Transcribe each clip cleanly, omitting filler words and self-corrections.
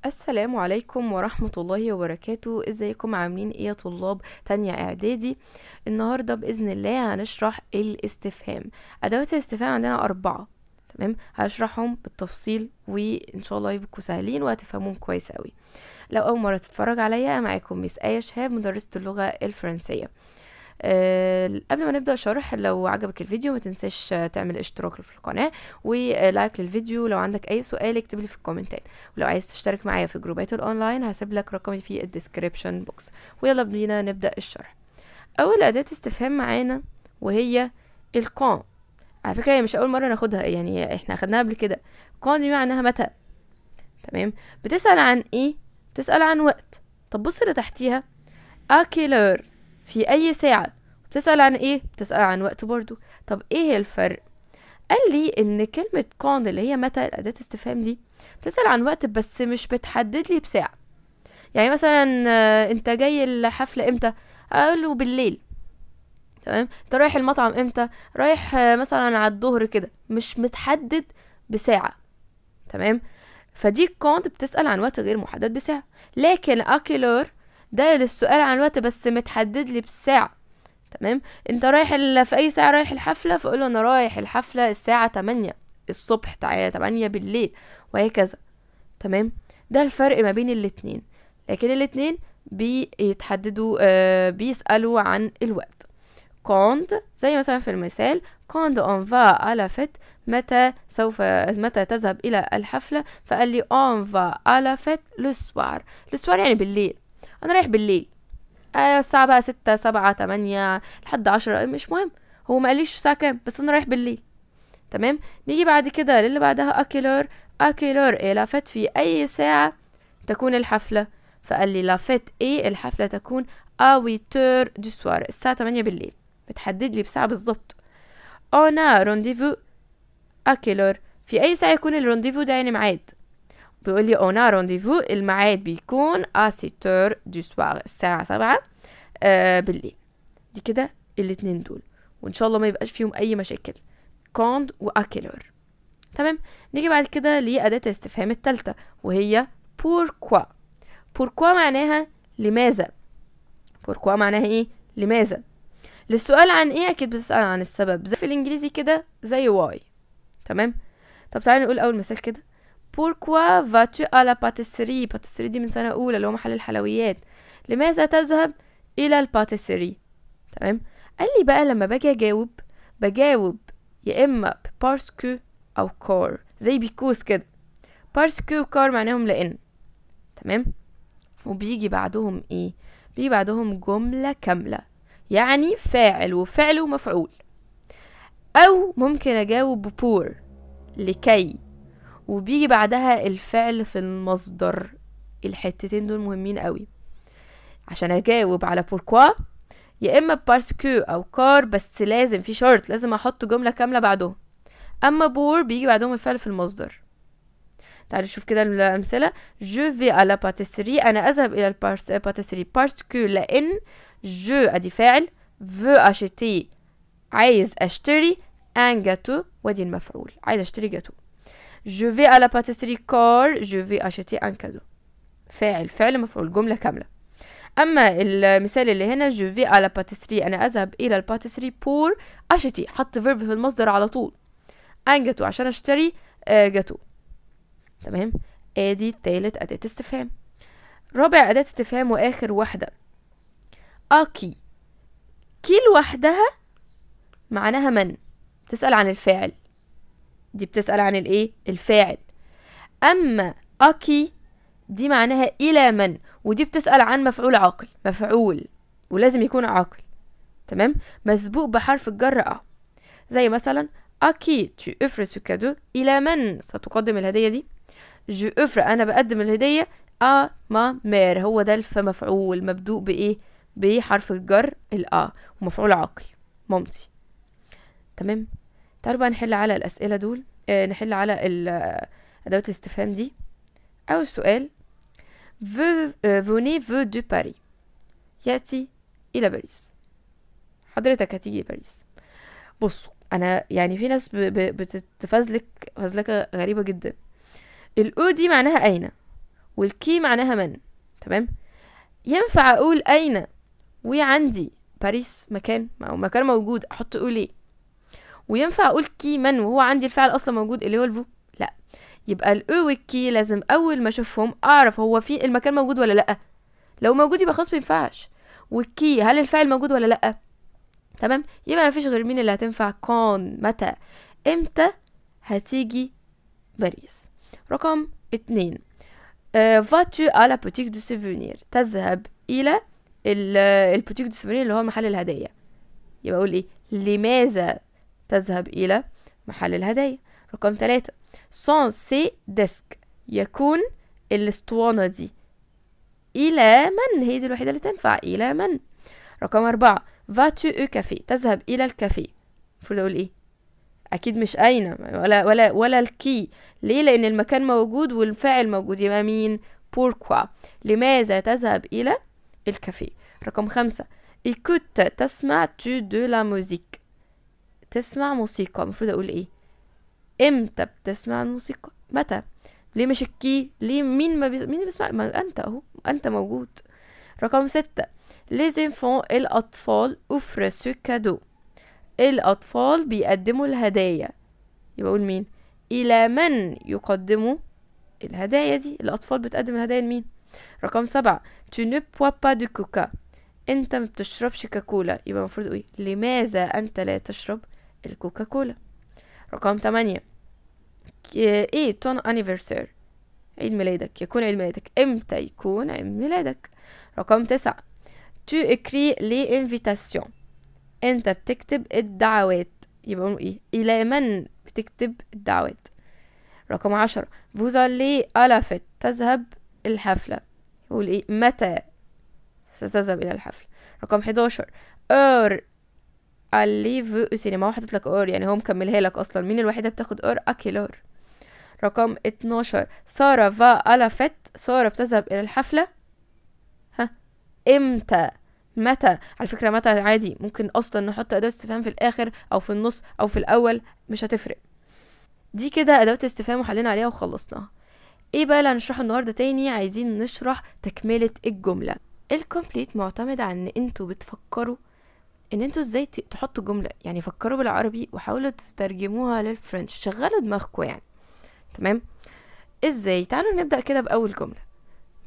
السلام عليكم ورحمة الله وبركاته. ازيكم؟ عاملين ايه يا طلاب تانية اعدادي؟ النهاردة بإذن الله هنشرح الاستفهام. ادوات الاستفهام عندنا 4. تمام، هشرحهم بالتفصيل وان شاء الله يبقوا سهلين وهتفهموهم كويس قوي. لو اول مرة تتفرج عليا، معاكم ميس آية شهاب، مدرسة اللغة الفرنسية. قبل ما نبدأ شرح، لو عجبك الفيديو ما تنساش تعمل اشتراك في القناة ولايك للفيديو. لو عندك اي سؤال اكتب لي في الكومنتات، ولو عايز تشترك معايا في جروبات الاونلاين هسيب لك رقمي في الديسكريبشن بوكس. ويلا بينا نبدأ الشرح. اول أداة استفهام معانا وهي الكون. على فكرة هي مش اول مرة ناخدها، يعني احنا اخدناها قبل كده. كون دي معناها متى. تمام، بتسأل عن ايه؟ بتسأل عن وقت. طب بص اللي تحتيها، اكيلر، في اي ساعة. بتسأل عن ايه؟ بتسأل عن وقت برضو. طب ايه الفرق؟ قال لي ان كلمة كون اللي هي متى، الاداة استفهام دي، بتسأل عن وقت بس مش بتحدد لي بساعة. يعني مثلا انت جاي الحفلة امتى؟ اقول له بالليل. تمام، انت رايح المطعم امتى؟ رايح مثلا على الظهر كده، مش متحدد بساعة. تمام، فدي كونت بتسأل عن وقت غير محدد بساعة. لكن اكيلور ده للسؤال عن وقت بس متحدد لي بالساعة. تمام، انت رايح في اي ساعة رايح الحفلة؟ فقوله انا رايح الحفلة الساعة 8 الصبح، تعالى 8 بالليل، وهكذا. تمام، ده الفرق ما بين الاتنين. لكن الاتنين بيتحددوا بيسألوا عن الوقت. كوند زي مثلا في المثال، كوند اون فا على فت، متى تذهب الى الحفلة؟ فقال لي اون فا على فت لو سوار. لو سوار يعني بالليل، انا رايح بالليل. الساعة بقى 6 7 8 لحد 10 مش مهم، هو ما قاليش الساعة كام، بس انا رايح بالليل. تمام، نيجي بعد كده للي بعدها، اكيلور. اكيلور ايه لافت، في اي ساعة تكون الحفلة؟ فقال لي لافت ايه الحفلة تكون اويتور دو سوار، الساعة 8 بالليل. بتحدد لي بساعة بالظبط. انا رونديفو اكيلور، في اي ساعة يكون الرونديفو ده؟ يعني ميعاد. بيقول لي انا رونديفو، الميعاد بيكون اسيتور دو سوار، الساعة 7 بالليل. دي كده الاتنين دول، وان شاء الله ما يبقاش فيهم اي مشاكل، كوند واكيلور. تمام، نيجي بعد كده لأداة الاستفهام التالتة وهي بوركوا. بوركوا معناها لماذا. بوركوا معناها ايه؟ لماذا. للسؤال عن ايه اكيد بتسأل عن السبب، زي في الانجليزي كده زي واي. تمام، طب تعالى نقول اول مثال كده. بوركوا فاتو à la pâtisserie. باتيسري دي من سنة اولى، اللي هو محل الحلويات. لماذا تذهب الى الباتيسري؟ تمام، قال لي بقى لما باجي اجاوب، بجاوب يا اما بارسكو او كار، زي بيكوز كده. بارسكو وكار معناهم لان. تمام، وبيجي بعدهم ايه؟ بيجي بعدهم جملة كاملة، يعني فاعل وفعل ومفعول. او ممكن اجاوب بور، لكي، وبيجي بعدها الفعل في المصدر. الحتتين دول مهمين قوي عشان اجاوب على بوركوا، يا اما بارسكو او كار، بس لازم في شرط، لازم احط جملة كاملة بعدهم. اما بور بيجي بعدهم الفعل في المصدر. تعالوا نشوف كده الامثله. جو في على باتيسري، انا اذهب الى الباتيسري بارسكو، لان جو ادي فاعل، فو اشتري عايز اشتري، ان جاتو ودي المفعول، عايز اشتري جاتو. جو في على باتيسري كار، جو في اشتري ان كادو، فاعل فعل مفعول، جمله كامله. اما المثال اللي هنا، جو في على باتيسري، انا اذهب الى الباتيسري بور اشتري، حط فيرب في المصدر على طول، ان جاتو عشان اشتري جاتو. تمام، ادي تالت اداة استفهام. رابع اداة استفهام واخر واحدة، اكي. كي لوحدها معناها من، بتسأل عن الفاعل. دي بتسأل عن الايه؟ الفاعل. اما اكي دي معناها الى من، ودي بتسأل عن مفعول عاقل، مفعول ولازم يكون عاقل. تمام، مسبوق بحرف الجر اه. زي مثلا اكي tu offres ce cadeau، الى من ستقدم الهدية دي؟ جو افر انا بقدم الهدية ما مير، هو ده مفعول مبدوء بايه؟ بحرف الجر ومفعول عاقل، مامتي. تمام، تعالوا بقى نحل على الاسئلة دول. نحل على ادوات الاستفهام دي. اول سؤال، فوني فو دو باري، ياتي الى باريس. حضرتك هتيجي باريس. بصوا، انا يعني في ناس بتتفزلك فزلكة غريبة جدا. الاو دي معناها اين، والكي معناها من. تمام. ينفع اقول اين وعندي باريس مكان او مكان موجود احط اقول ايه، وينفع اقول كي من وهو عندي الفعل اصلا موجود اللي هو الفو؟ لا. يبقى الاو والكي لازم اول ما اشوفهم اعرف هو في المكان موجود ولا لا. لو موجود يبقى خلاص مينفعش. والكي هل الفعل موجود ولا لا. تمام. يبقى مفيش غير مين اللي هتنفع؟ كون. متى؟ امتى هتيجي باريس؟ رقم 2. vas-tu à la boutique de souvenirs؟ تذهب الى البوتيك دو سوفينير اللي هو محل الهدايا. يبقى اقول ايه؟ لماذا تذهب الى محل الهدايا؟ رقم 3. sans ces desk يكون الاسطوانة دي الى من؟ هي دي الوحيدة اللي تنفع. الى من؟ رقم 4. vas-tu au café؟ تذهب الى الكافيه. المفروض اقول ايه؟ اكيد مش اين ولا الكي. ليه؟ لان المكان موجود والفاعل موجود. يبقى مين؟ pourquoi. لماذا تذهب الى الكافيه؟ رقم 5. écoute تسمع tu de la musique؟ تسمع موسيقى. المفروض اقول ايه؟ امتى بتسمع الموسيقى؟ متى؟ ليه مش الكي؟ ليه مين بيسمع؟ ما انت اهو، انت موجود. رقم 6. les enfants الاطفال offrent ce cadeau؟ الاطفال بيقدموا الهدايا. يبقى اقول مين؟ الى من يقدموا الهدايا دي؟ الاطفال بتقدم الهدايا لمين؟ رقم 7. tu ne bois pas de coca؟ انت ما بتشربش كاكولا. يبقى المفروض ايه؟ لماذا انت لا تشرب الكوكا كولا؟ رقم 8. ايه ton anniversaire؟ عيد ميلادك. يكون عيد ميلادك امتى؟ يكون عيد ميلادك. رقم 9. tu écris les invitations؟ انت بتكتب الدعوات. يبقى ايه؟ الى من بتكتب الدعوات؟ رقم 10. vous allez à la fête؟ تذهب الحفلة. يقول ايه؟ متى ستذهب الى الحفلة؟ رقم 11. heure allez-vous au cinéma؟ حطيت لك heure يعني هو مكملها لك اصلا. مين الوحيدة بتاخد heure؟ à quelle heure؟ رقم 12. سارة va à la fête؟ سارة بتذهب الى الحفلة. ها امتى؟ متى؟ على فكرة متى عادي ممكن اصلا نحط اداة استفهام في الاخر او في النص او في الاول، مش هتفرق. دي كده ادوات استفهام وحلينا عليها وخلصناها. ايه بقى اللي هنشرحه النهارده تاني؟ عايزين نشرح تكملة الجملة. الكومبليت معتمد على ان انتوا بتفكروا ان انتوا ازاي تحطوا جملة. يعني فكروا بالعربي وحاولوا تترجموها للفرنش، شغلوا دماغكم يعني. تمام. ازاي؟ تعالوا نبدأ كده بأول جملة.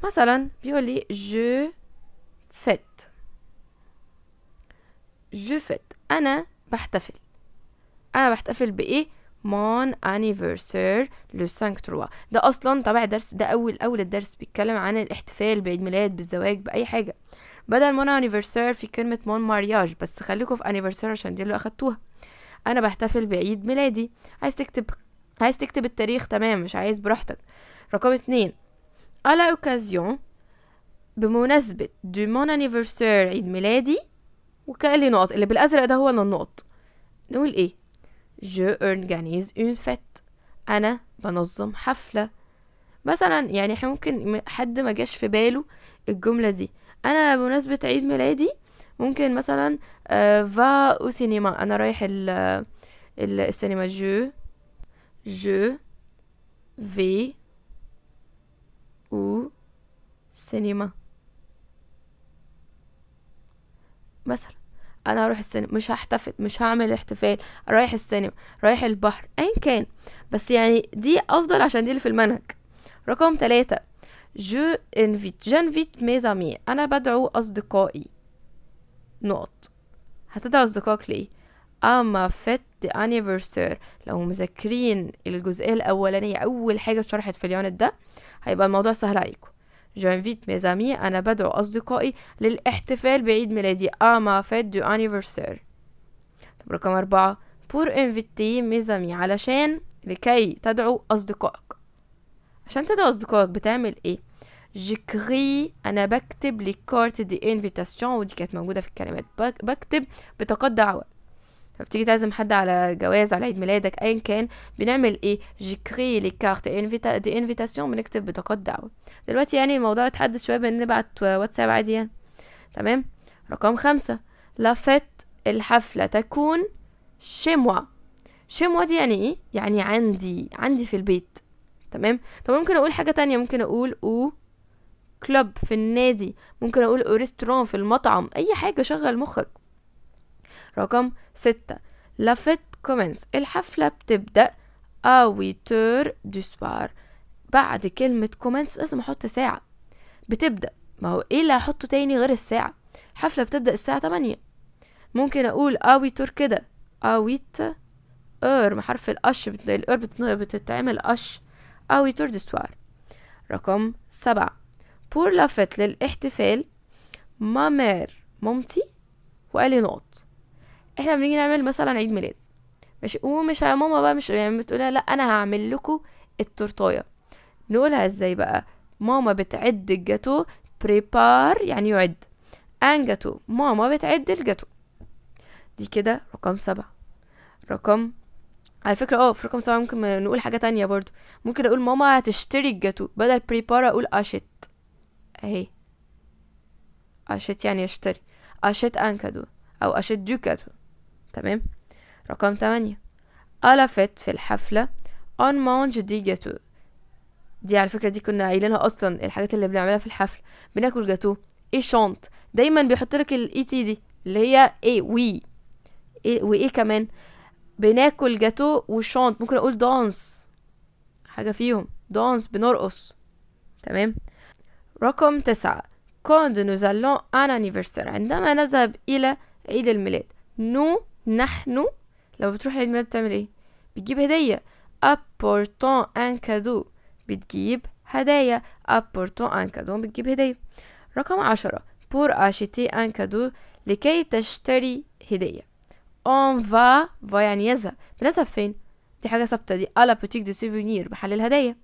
مثلا بيقول لي je fête. je fête انا بحتفل. انا بحتفل بايه؟ mon anniversaire le 5/3. ده اصلا تبع درس، ده اول الدرس بيتكلم عن الاحتفال بعيد ميلاد، بالزواج، باي حاجه. بدل mon anniversaire في كلمه mon mariage، بس خليكم في anniversaire عشان دي اللي اخدتوها. انا بحتفل بعيد ميلادي. عايز تكتب التاريخ تمام، مش عايز براحتك. رقم 2. à l'occasion بمناسبه du mon anniversaire عيد ميلادي، وكان لي نقط اللي بالازرق ده هو النقط. نقول ايه؟ je organise une fête. انا بنظم حفلة. مثلا يعني احنا ممكن حد ما جاش في باله الجملة دي. انا بمناسبة عيد ميلادي ممكن مثلا va au cinéma. انا رايح السينما. je vais au cinéma. مثلا انا هروح السينما، مش هحتفل، مش هعمل احتفال، رايح السينما، رايح البحر، ايا كان. بس يعني دي افضل عشان دي اللي في المنهج. رقم 3. j'invite mes amis. انا بدعو اصدقائي. نقط. هتدعو اصدقائك ليه؟ اما fête anniversaire. لو مذاكرين الجزئية الاولانية اول حاجة اتشرحت في اليونت ده هيبقى الموضوع سهل عليكم. j'invite mes amis أنا بدعو أصدقائي للاحتفال بعيد ميلادي à ma fête du anniversaire. طب رقم 4. pour inviter mes amis علشان لكي تدعو أصدقائك. عشان تدعو أصدقائك بتعمل إيه؟ j'écris أنا بكتب لي كارت دي invitation، ودي كانت موجودة في الكلمات. بكتب بطاقات دعوة. فبتيجي تعزم حد على جواز، على عيد ميلادك، ايا كان، بنعمل ايه؟ جيكري لي كارت دي انفيتاسيون، بنكتب بطاقات دعوه. دلوقتي يعني الموضوع اتحدث شويه بنبعت واتساب عادي يعني. تمام. رقم 5. لا فيت الحفله تكون chez moi. chez moi دي يعني ايه؟ يعني عندي في البيت. تمام. طب ممكن اقول حاجه تانية، ممكن اقول او كلوب في النادي، ممكن اقول او ريستوران في المطعم، اي حاجة شغل مخك. رقم 6 لا فيت كومنس، الحفلة بتبدأ à 8 heures du soir. بعد كلمة كومنس لازم احط ساعة. بتبدأ، ما هو ايه اللي هحطه تاني غير الساعة؟ حفلة بتبدأ الساعة 8. ممكن اقول à 8 heures كده، à 8 heures حرف الأش، الأر بتتعمل أش، à 8 heures du soir. رقم 7 pour la fête للاحتفال، ما مير مامتي وقال لي نقط. احنا بنيجي نعمل مثلا عيد ميلاد، مش ومش يا ماما بقى، مش يعني بتقولها لا انا هعمل لكم التورتايه، نقولها ازاي بقى؟ ماما بتعد الجاتو، بريبار يعني يعد، ان جاتو ماما بتعد الجاتو. دي كده رقم 7. رقم على فكرة في رقم 7 ممكن نقول حاجة تانية برضو. ممكن اقول ماما هتشتري الجاتو، بدل بريبار اقول اشت، اهي اشت يعني يشتري، اشت ان كادو او اشت دو كادو. تمام. رقم 8 ألفت في الحفلة on mange دي جاتو. دي على فكرة دي كنا قايلينها اصلا، الحاجات اللي بنعملها في الحفل، بناكل جاتو. ايه شانت، دايما بيحط لك الاي تي دي اللي هي ايه وي إيه وايه كمان، بناكل جاتو وشانت. ممكن اقول دانس، حاجة فيهم دانس بنرقص. تمام. رقم 9 quand nous allons à un anniversaire، عندما نذهب الى عيد الميلاد. نحن لو بتروح عيد ميلاد بتعمل ايه؟ بتجيب هدية، apportant un cadeau، بتجيب هدايا، apportant un cadeau بتجيب هدية. رقم 10 pour acheter un cadeau، لكي تشتري هدية. on va يعني يذهب، بنذهب فين؟ دي حاجة ثابتة، دي à la boutique de souvenir، محل الهدايا،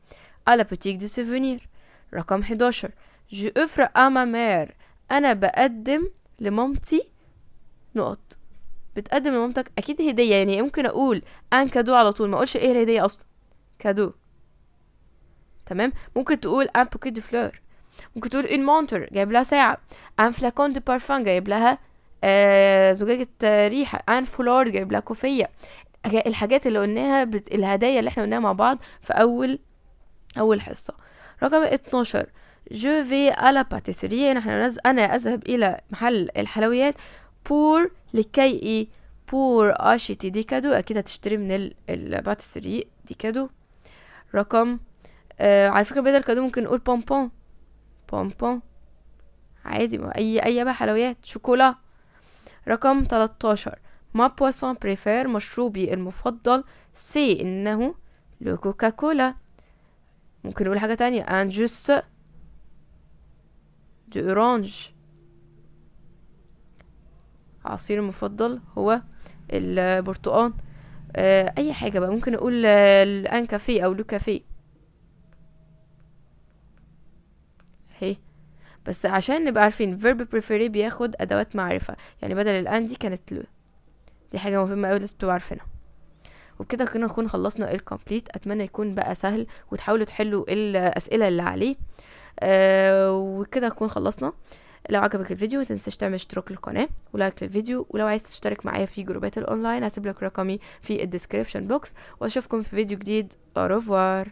à la boutique de souvenir. رقم 11 je offre à ma mère، أنا بقدم لمامتي نقط. بتقدم لمامتك اكيد هديه، يعني ممكن اقول ان كادو على طول، ما اقولش ايه الهديه اصلا، كادو. تمام. ممكن تقول ان بوكيت دو فلور، ممكن تقول ان مونتر جايب لها ساعه، ان فلاكون دو بارفان جايب لها زجاجه ريحه، ان فولار جايب لها كوفيه. الحاجات اللي قلناها الهدايا اللي احنا قلناها مع بعض في اول حصه. رقم 12 جو في على باتيسيري، انا اذهب الى محل الحلويات. بور لكي ايه؟ بور اشيتي دي كادو، اكيد هتشتري من الباتيسيري دي كادو. رقم على فكره بدل كادو ممكن نقول بونبون، بونبون عادي، اي بقى حلويات، شوكولا. رقم 13 ما بواسون بريفير، مشروبي المفضل، سي انه لو كوكا كولا. ممكن نقول حاجه تانية، ان جوس دو اورانج، عصير المفضل هو البرتقال. اي حاجه بقى، ممكن اقول الان كافيه او لو كافيه اهي. بس عشان نبقى عارفين verb preferé بياخد ادوات معرفه، يعني بدل الان دي كانت لو. دي حاجه مهمه قوي لازم تبقوا عارفينها. وبكده كنا نكون خلصنا الكومبليت. اتمنى يكون بقى سهل وتحاولوا تحلوا الاسئله اللي عليه. وكده نكون خلصنا. لو عجبك الفيديو متنساش تعمل اشتراك للقناه ولايك للفيديو، ولو عايز تشترك معايا في جروبات الاونلاين هسيب لك رقمي في الديسكريبشن بوكس، واشوفكم في فيديو جديد. au revoir.